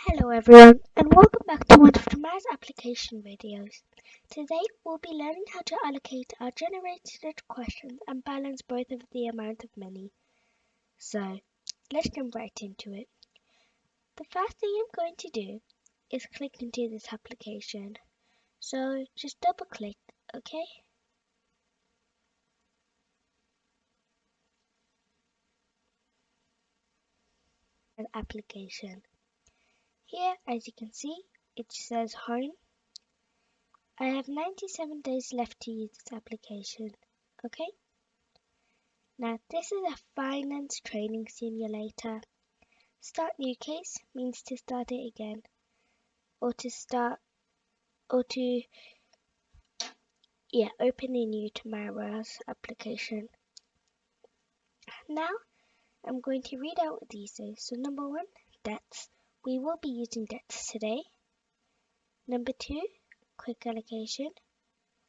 Hello everyone and welcome back to one of Tamara's application videos. Today we'll be learning how to allocate our generated questions and balance both of the amount of money. So let's jump right into it. The first thing I'm going to do is click into this application. So just double click, okay? An application. Here, as you can see, it says home. I have 97 days left to use this application, okay? Now, this is a finance training simulator. Start new case means to start it again, or to open a new Tamara's application. Now, I'm going to read out what these say. So, number one, debts. We will be using debts today. Number two, quick allocation.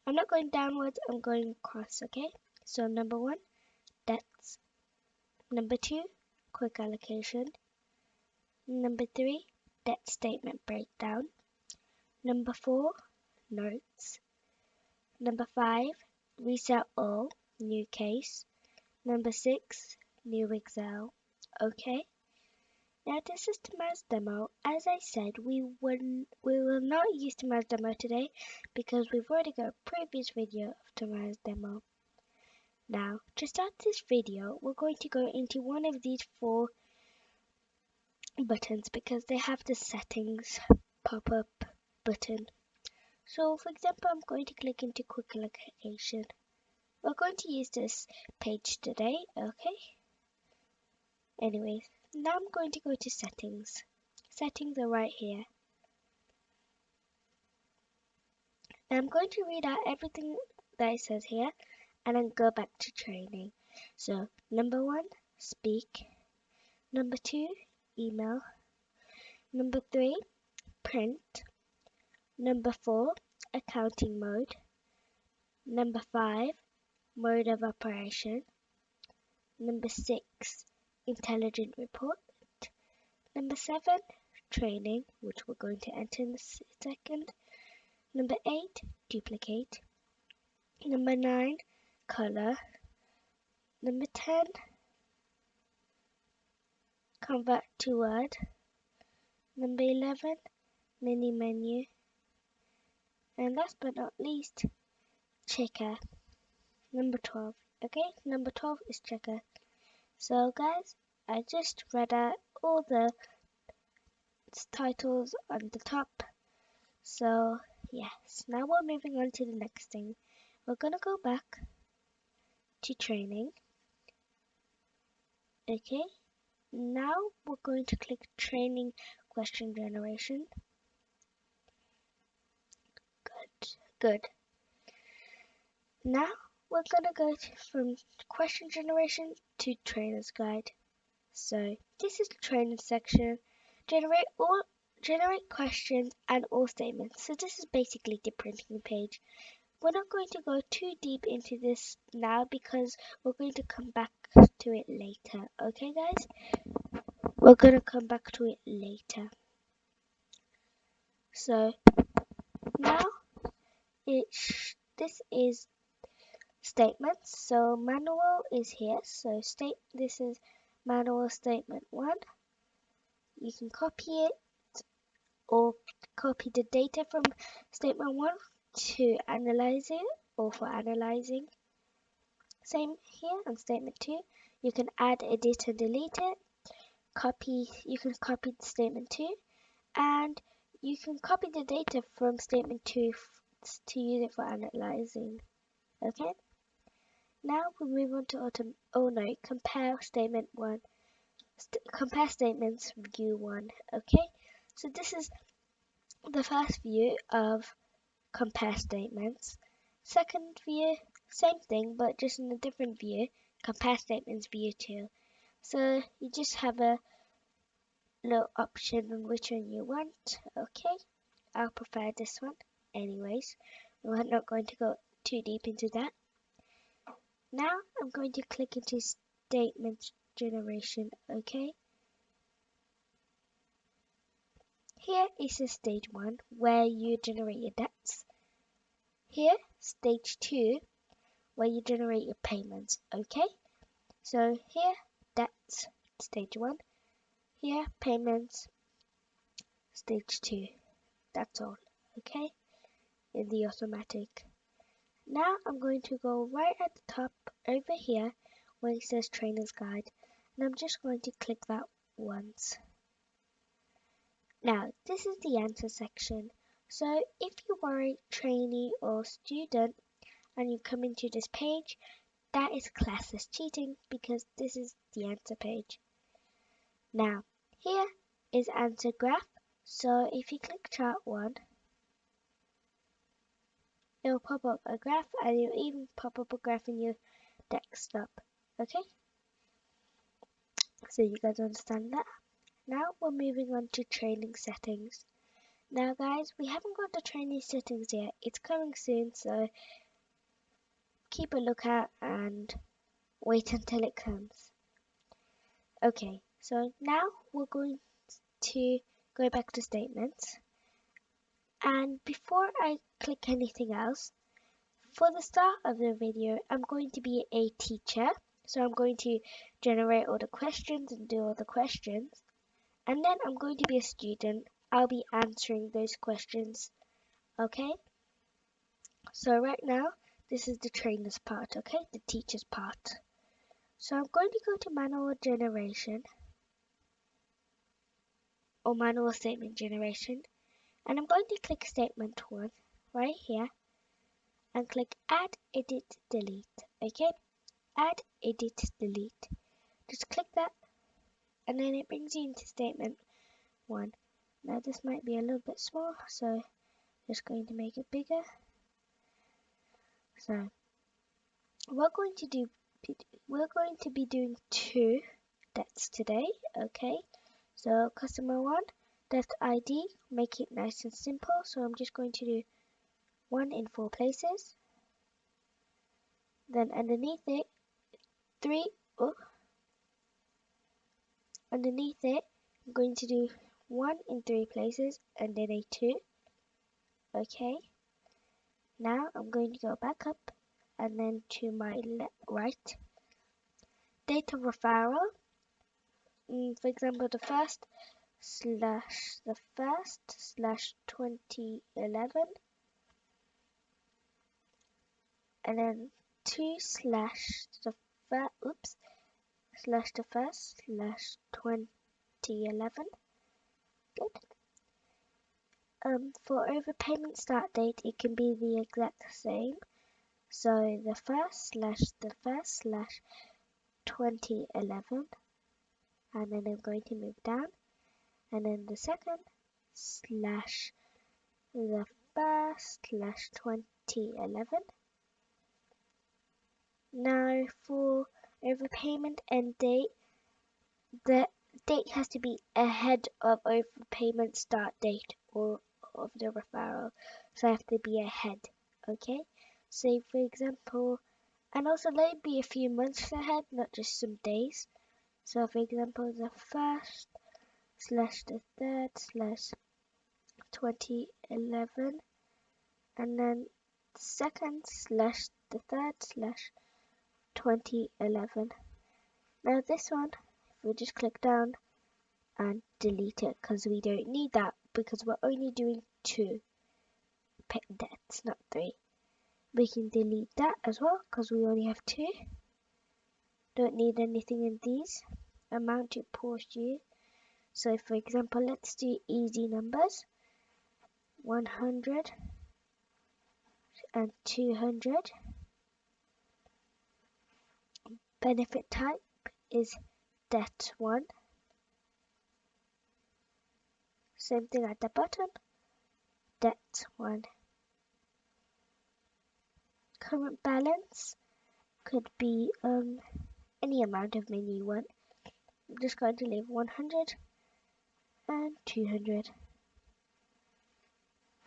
I'm not going downwards, I'm going across, okay? So, number one, debts. Number two, quick allocation. Number three, debt statement breakdown. Number four, notes. Number five, reset all, new case. Number six, new Excel. Okay. Now this is Tamara's demo. As I said, we will not use Tamara's demo today because we've already got a previous video of Tamara's demo. Now, to start this video, we're going to go into one of these four buttons because they have the settings pop-up button. So for example, I'm going to click into quick allocation. We're going to use this page today, okay? Anyways, now I'm going to go to settings. Settings are right here. Now I'm going to read out everything that it says here and then go back to training. So number one, speak. Number two, email. Number three, print. Number four, accounting mode. Number five, mode of operation. Number six, intelligent report. Number seven, training, which we're going to enter in a second. Number eight, duplicate. Number nine, color. Number 10, convert to Word. Number 11, mini menu. And last but not least, checker. Number 12. Okay, number 12 is checker. So guys, I just read out all the titles on the top. So yes, now we're moving on to the next thing. We're gonna go back to training. Okay, now we're going to click training question generation. Good. Now we're gonna go from question generation to trainer's guide. So this is the training section. Generate questions and all statements. So this is basically the printing page. We're not going to go too deep into this now because we're going to come back to it later. Okay guys? We're gonna come back to it later. So now this is statements. So manual is here. So this is manual statement 1. You can copy it or copy the data from statement 1 to analyze it or for analyzing. Same here on statement 2. You can add, edit and delete it. You can copy the statement 2 and you can copy the data from statement 2 to use it for analyzing. Okay? Now we move on to compare statement 1. Compare statements view 1. Okay, so this is the first view of compare statements. Second view, same thing but just in a different view, compare statements view 2. So you just have a little option on which one you want. Okay, I'll prefer this one. Anyways, we're not going to go too deep into that. Now I'm going to click into statement generation. Okay, here is the stage 1 where you generate your debts. Here, stage 2 where you generate your payments, okay? So here, debts, stage 1. Here, payments, stage 2. That's all, okay? In the automatic. Now I'm going to go right at the top over here where it says Trainer's Guide, and I'm just going to click that once. Now, this is the answer section. So if you are a trainee or student and you come into this page, that is classed as cheating because this is the answer page. Now, here is answer graph. So if you click chart 1, it will pop up a graph and it will even pop up a graph in your desktop. Okay? So you guys understand that? Now we're moving on to training settings. Now guys, we haven't got the training settings yet. It's coming soon, so keep a lookout and wait until it comes. Okay, so now we're going to go back to statements. And before I click anything else, for the start of the video, I'm going to be a teacher. So I'm going to generate all the questions and do all the questions. And then I'm going to be a student. I'll be answering those questions. Okay? So right now, this is the trainer's part, okay? The teacher's part. So I'm going to go to manual generation or manual statement generation. And I'm going to click statement 1 right here and click add, edit, delete. Okay? Add, edit, delete. Just click that and then it brings you into statement 1. Now this might be a little bit small, so just going to make it bigger. So we're going to be doing 2 debts today, okay? So customer 1, debt ID, make it nice and simple. So I'm just going to do 1 in 4 places. Then underneath it, I'm going to do 1 in 3 places and then a 2. Okay. Now I'm going to go back up and then to my right. Date of referral. For example, the first slash 2011, and then 2 slash the first slash 2011. Good. For overpayment start date, it can be the exact same. So the first slash 2011, and then I'm going to move down, and then the second slash the first slash 2011. Now for overpayment end date, the date has to be ahead of overpayment start date or of the referral, so I have to be ahead. Okay, so for example, and also let it be a few months ahead, not just some days. So for example, the first slash the third slash 2011, and then second slash the third slash 2011. Now this one, if we just click down and delete it, because we don't need that, because we're only doing 2 debts, not 3. We can delete that as well, because we only have 2. Don't need anything in these. Amount to post you. So for example, let's do easy numbers. 100 and 200. Benefit type is debt 1. Same thing at the bottom, debt 1. Current balance could be any amount of money you want. I'm just going to leave 100 and 200.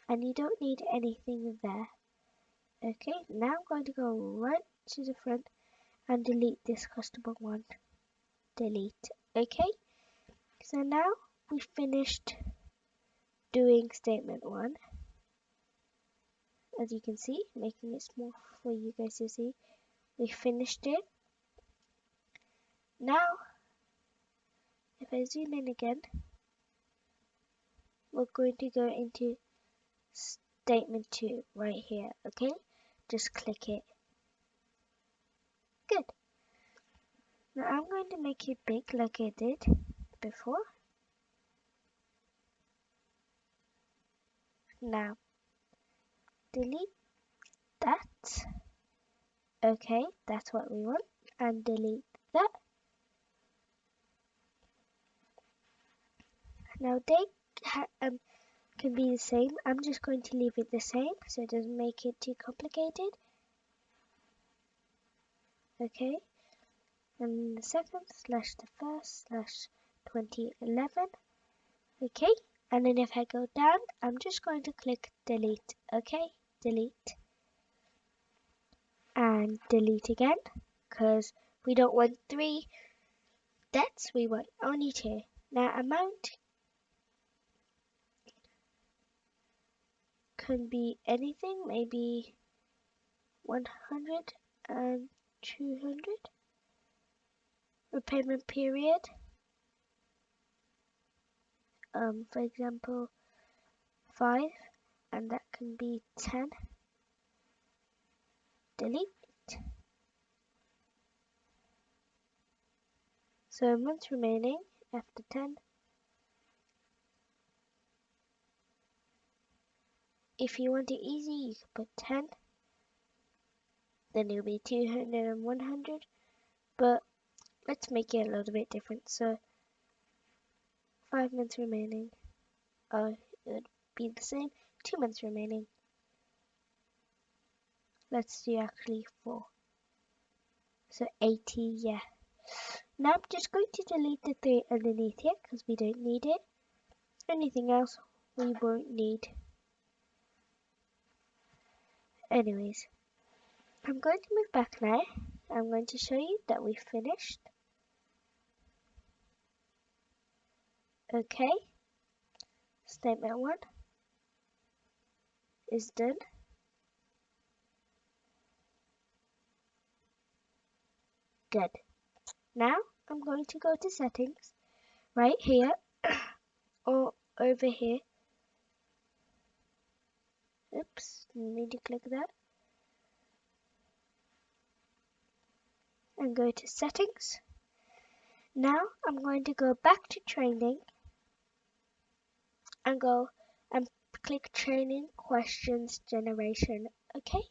And you don't need anything there. Okay, now I'm going to go right to the front and delete this customer 1. Delete. Okay, so now we finished doing statement 1, as you can see, making it small for you guys to see. We finished it. Now, if I zoom in again, we're going to go into statement 2 right here, okay? Just click it. Good. Now I'm going to make it big like I did before. Now, delete that. Okay, that's what we want. And delete that. Now they can be the same. I'm just going to leave it the same so it doesn't make it too complicated. Okay, and the second slash the first slash 2011. Okay, and then if I go down, I'm just going to click delete. Okay, delete. And delete again, because we don't want 3 debts, we want only 2. Now amount can be anything, maybe 100 and 200. Repayment period, for example 5, and that can be 10. Delete. So months remaining after 10. If you want it easy, you can put 10. Then it'll be 200 and 100. But let's make it a little bit different. So 5 months remaining. It would be the same. 2 months remaining. Let's do actually 4. So 80, yeah. Now I'm just going to delete the 3 underneath here because we don't need it. Anything else we won't need. Anyways, I'm going to move back now. I'm going to show you that we finished. Okay. Statement 1 is done. Good. Now I'm going to go to settings right here or over here. Oops, need to click that. And go to settings. Now I'm going to go back to training and go and click training questions generation. Okay.